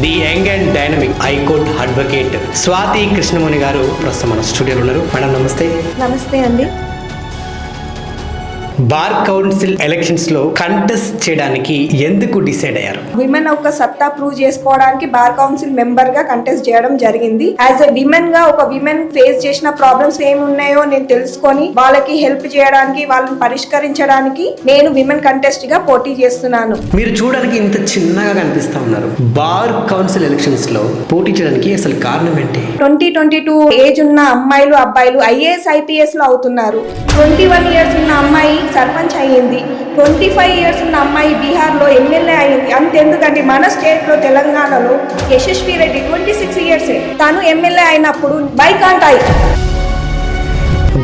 The young and dynamic high court advocate Swathi Krishnamuni garu ప్రస్తుతం మన స్టూడియోలో ఉన్నారు. మేడం నమస్తే. నమస్తే అండి. బార్ కౌన్సిల్ ఎలక్షన్స్ లో కంటెస్ట్ చేయడానికి ఎందుకు డిసైడ్ అయ్యారు? విమెన్ ఒక సత్తా ప్రూవ్ చేసుకోవడానికి బార్ కౌన్సిల్ మెంబర్ గా కంటెస్ట్ చేయడం జరిగింది. యాజ్ ఎ విమెన్ గా ఒక విమెన్ ఫేస్ చేసిన ప్రాబ్లమ్స్ ఏమున్నాయో నేను తెలుసుకొని వాళ్ళకి హెల్ప్ చేయడానికి, వాళ్ళని పరిష్కరించడానికి నేను విమెన్ కంటెస్ట్ గా పోటీ చేస్తున్నాను. మీరు చూడడానికి ఇంత చిన్నగా కనిపిస్తా ఉన్నారు. బార్ కౌన్సిల్ ఎలక్షన్స్ లో పోటీ చేయడానికి అసలు కారణం ఏంటి? 2022 ఏజ్ ఉన్న అమ్మాయిలు అబ్బాయిలు IAS IPS లో అవుతున్నారు. 21 ఇయర్స్ ఉన్న అమ్మాయి సర్పంచ్ అయ్యింది. 25 ఇయర్స్ ఉన్న అమ్మాయి బీహార్ లో ఎమ్మెల్యే అయింది. అంతెందుకంటే మన స్టేట్ లో తెలంగాణలో యశస్వి రెడ్డి 26 ఇయర్స్ తను ఎమ్మెల్యే అయినప్పుడు వై కాంట్ ఐ?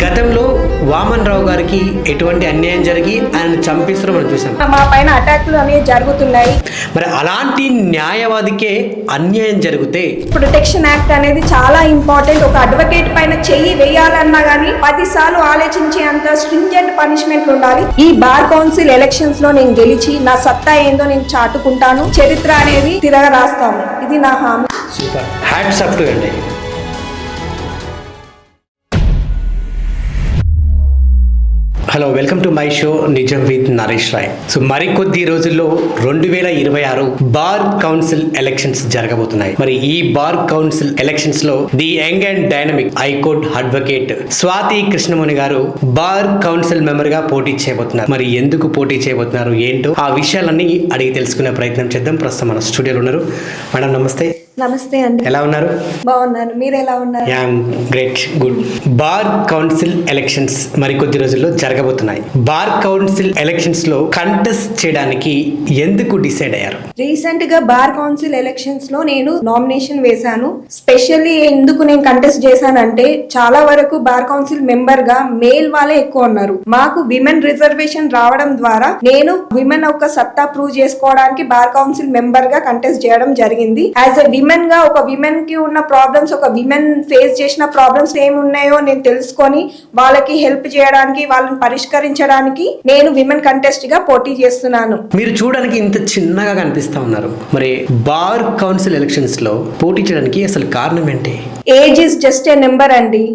గతంలో వామన్ రావు గారికి ఎటువంటి అన్యాయం జరిగి ఆయన చంపిస్తున్న మనం చూసాం. మా పైన అటాక్లు అనేవి జరుగుతున్నాయి. మరి అలాంటి న్యాయవాదికే అన్యాయం జరిగితే ప్రొటెక్షన్ యాక్ట్ అనేది చాలా ఇంపార్టెంట్. ఒక అడ్వకేట్ పైన చెయ్యి వేయాలన్నా గానీ 10 సార్లు ఆలోచించే అంత స్ట్రింజెంట్ పనిష్మెంట్లు ఉండాలి. ఈ బార్ కౌన్సిల్ ఎలక్షన్స్ లో నేను గెలిచి నా సత్తా ఏందో నేను చాటుకుంటాను. చరిత్ర అనేది తిరగ రాస్తాను. ఇది నా హామీ. సూపర్, హ్యాట్స్ ఆఫ్ టు అండి. Hello, welcome to my show Nijam with Naresh Rai. So మరికొద్ది రోజుల్లో 2026 బార్ కౌన్సిల్ ఎలక్షన్స్ జరగబోతున్నాయి. మరి ఈ బార్ కౌన్సిల్ ఎలక్షన్స్ లో the young and dynamic high court advocate Swathi Krishnamuni garu bar council member గా పోటీ చేయబోతున్నారు. మరి ఎందుకు పోటీ చేయబోతున్నారు, ఏంటో ఆ విషయాలన్నీ అడిగి తెలుసుకునే ప్రయత్నం చేద్దాం. ప్రస్తుతం మన స్టూడియోలో ఉన్నారు. మేడం నమస్తే. నమస్తే అండి. ఎలా ఉన్నారు? బాగున్నాను. మీరు ఎలా ఉన్నారు? Great, good. Bar council elections మరి కొద్ది రోజుల్లో జరగబోతున్నాయి. బార్ కౌన్సిల్ ఎలక్షన్స్ లో కంటెస్ట్ చేయడానికి ఎందుకు డిసైడ్ అయ్యారు? రీసెంట్ గా బార్ కౌన్సిల్ ఎలక్షన్స్ లో నేను నామినేషన్ వేశాను. స్పెషల్లీ ఎందుకు నేను కంటెస్ట్ చేశానంటే చాలా వరకు బార్ కౌన్సిల్ మెంబర్ గా మేల్ వాళ్ళే ఎక్కువ ఉన్నారు. మాకు విమెన్ రిజర్వేషన్ రావడం ద్వారా నేను విమెన్ ఒక సత్తా ప్రూవ్ చేసుకోవడానికి బార్ కౌన్సిల్ మెంబర్ గా కంటెస్ట్ చేయడం జరిగింది. యాజ్ ఎ విమెన్ గా ఒక విమెన్ కి ఉన్న ప్రాబ్లమ్స్, ఒక విమెన్ ఫేస్ చేసిన ప్రాబ్లమ్స్ ఏమున్నాయో నేను తెలుసుకొని వాళ్ళకి హెల్ప్ చేయడానికి, వాళ్ళని పరిష్కరించడానికి నేను విమెన్ కంటెస్ట్ గా పోటీ చేస్తున్నాను. మీరు చూడడానికి ఇంత చిన్నగా కనిపిస్తా ఉన్నారు. మరి బార్ కౌన్సిల్ ఎలక్షన్స్ లో పోటీ చేయడానికి అసలు కారణం ఏంటి? Age is just a number అండి.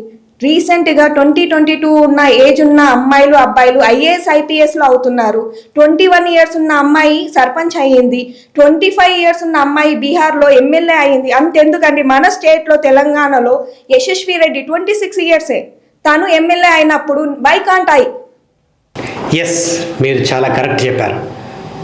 రీసెంట్ గా 2022 ఉన్న ఏజ్ ఉన్న అమ్మాయిలు అబ్బాయిలు IAS IPS లో అవుతున్నారు. 21 ఇయర్స్ ఉన్న అమ్మాయి సర్పంచ్ అయ్యింది. 25 ఇయర్స్ ఉన్న అమ్మాయి బీహార్ లో ఎమ్మెల్యే అయింది. అంతెందుకంటే మన స్టేట్ లో తెలంగాణలో యశస్వి రెడ్డి 26 ఇయర్స్ తను ఎమ్మెల్యే అయినప్పుడు వై కాంట్ ఐ? ఎస్, మీరు చాలా కరెక్ట్ చెప్పారు.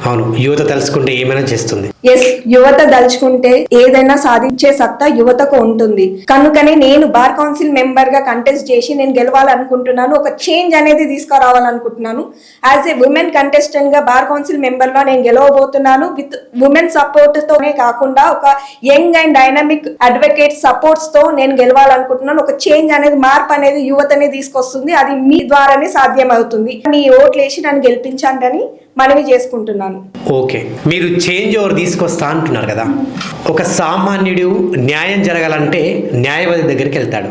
అవును, యువత తెలుసుకుంటే ఏమైనా చేస్తుంది. ఎస్, యువత దలుచుకుంటే ఏదైనా సాధించే సత్తా యువతకు ఉంటుంది. కనుకనే నేను బార్ కౌన్సిల్ మెంబర్ గా కంటెస్ట్ చేసి నేను గెలవాలనుకుంటున్నాను. ఒక చేంజ్ అనేది తీసుకురావాలనుకుంటున్నాను. యాజ్ ఏ ఉమెన్ కంటెస్టెంట్ గా బార్ కౌన్సిల్ మెంబర్ లో నేను గెలవబోతున్నాను. విత్ ఉమెన్ సపోర్ట్ తోనే కాకుండా ఒక young and dynamic advocate supports తో నేను గెలవాలనుకుంటున్నాను. ఒక చేంజ్ అనేది, మార్పు అనేది యువతనే తీసుకొస్తుంది. అది మీ ద్వారానే సాధ్యం అవుతుంది. మీ ఓట్లు వేసి నన్ను గెలిపించండి అని మనవి చేసుకుంటున్నాను. ఓకే, మీరు చేంజ్ ఓవర్ తీసుకొస్తా అంటున్నారు కదా. ఒక సామాన్యుడు న్యాయం జరగాలంటే న్యాయవాది దగ్గరికి వెళ్తాడు.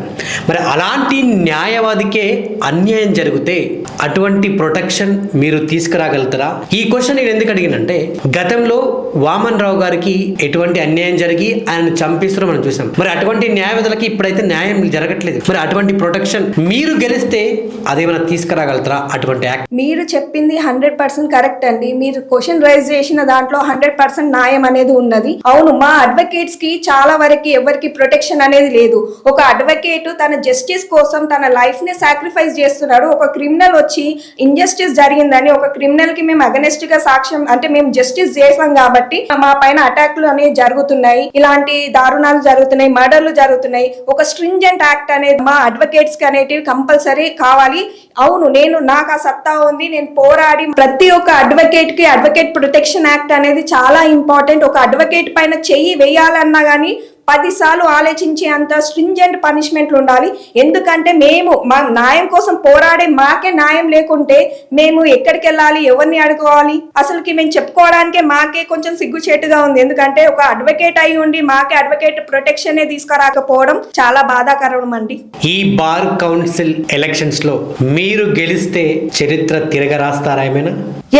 మరి అలాంటి న్యాయవాదికే అన్యాయం జరిగితే అటువంటి ప్రొటెక్షన్ మీరు తీసుకురాగలుగుతారా? ఈ క్వశ్చన్ నేను ఎందుకు అడిగినంటే గతంలో వామన్ రావు గారికి ఎటువంటి అన్యాయం జరిగి ఆయన చంపిస్తున్న మనం చూసాం. మరి అటువంటి న్యాయవాదులకి ఇప్పుడైతే న్యాయం జరగట్లేదు. మరి అటువంటి ప్రొటెక్షన్ మీరు గెలిస్తే అదేమైనా తీసుకురాగలుగుతారా? అటువంటి యాక్ట్ మీరు చెప్పింది 100% కరెక్ట్ అండి. మీరు క్వశ్చన్ రైజ్ చేసిన దాంట్లో 100% న్యాయం అనేది ఉన్నది. అవును, మా అడ్వకేట్స్ కి చాలా వరకు ఎవరికి ప్రొటెక్షన్ అనేది లేదు. ఒక అడ్వకేట్ తన జస్టిస్ కోసం తన లైఫ్ ని సాక్రిఫైస్ చేస్తున్నాడు. ఒక క్రిమినల్ వచ్చి ఇంజస్టిస్ జరిగిందని ఒక క్రిమినల్ కి మేము అగనెస్ట్ గా సాక్ష్యం అంటే మేము జస్టిస్ చేసాం కాబట్టి మా పైన అటాక్లు అనేవి జరుగుతున్నాయి. ఇలాంటి దారుణాలు జరుగుతున్నాయి, మర్డర్లు జరుగుతున్నాయి. ఒక స్ట్రింజెంట్ యాక్ట్ అనేది మా అడ్వకేట్స్ కి అనేటివి కంపల్సరీ కావాలి. అవును, నేను నాకు ఆ సత్తా ఉంది. నేను పోరాడి ప్రతి ఒక్క అడ్వకేట్ కి అడ్వకేట్ ప్రొటెక్షన్ యాక్ట్ అనేది చాలా ఇంపార్టెంట్. ఒక అడ్వకేట్ పైన చెయ్యి వేయాలన్నా గానీ 10 సార్లు ఆలోచించే అంత స్ట్రింజెంట్ పనిష్మెంట్లు ఉండాలి. ఎందుకంటే మేము మా న్యాయం కోసం పోరాడే మాకే న్యాయం లేకుంటే మేము ఎక్కడికి వెళ్ళాలి, ఎవరిని అడుకోవాలి? అసలుకి మేము చెప్పుకోవడానికే మాకే కొంచెం సిగ్గుచేటుగా ఉంది. ఎందుకంటే ఒక అడ్వకేట్ అయి ఉండి మాకే అడ్వకేట్ ప్రొటెక్షన్ తీసుకురాకపోవడం చాలా బాధాకరం అండి. ఈ బార్ కౌన్సిల్ ఎలక్షన్స్ లో మీరు గెలిస్తే చరిత్ర తిరగరాస్తారా ఏమైనా?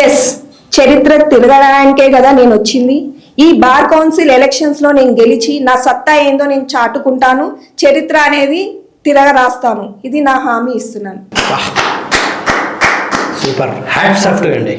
ఎస్, చరిత్ర తిరగడానికే కదా నేను వచ్చింది. ఈ బార్ కౌన్సిల్ ఎలక్షన్స్ లో నేను గెలిచి నా సత్తా ఏందో నేను చాటుకుంటాను, చరిత్ర అనేది తిరగ రాస్తాను. ఇది నా హామీ ఇస్తున్నాను. సూపర్, హ్యాట్స్ ఆఫ్ టు అండి.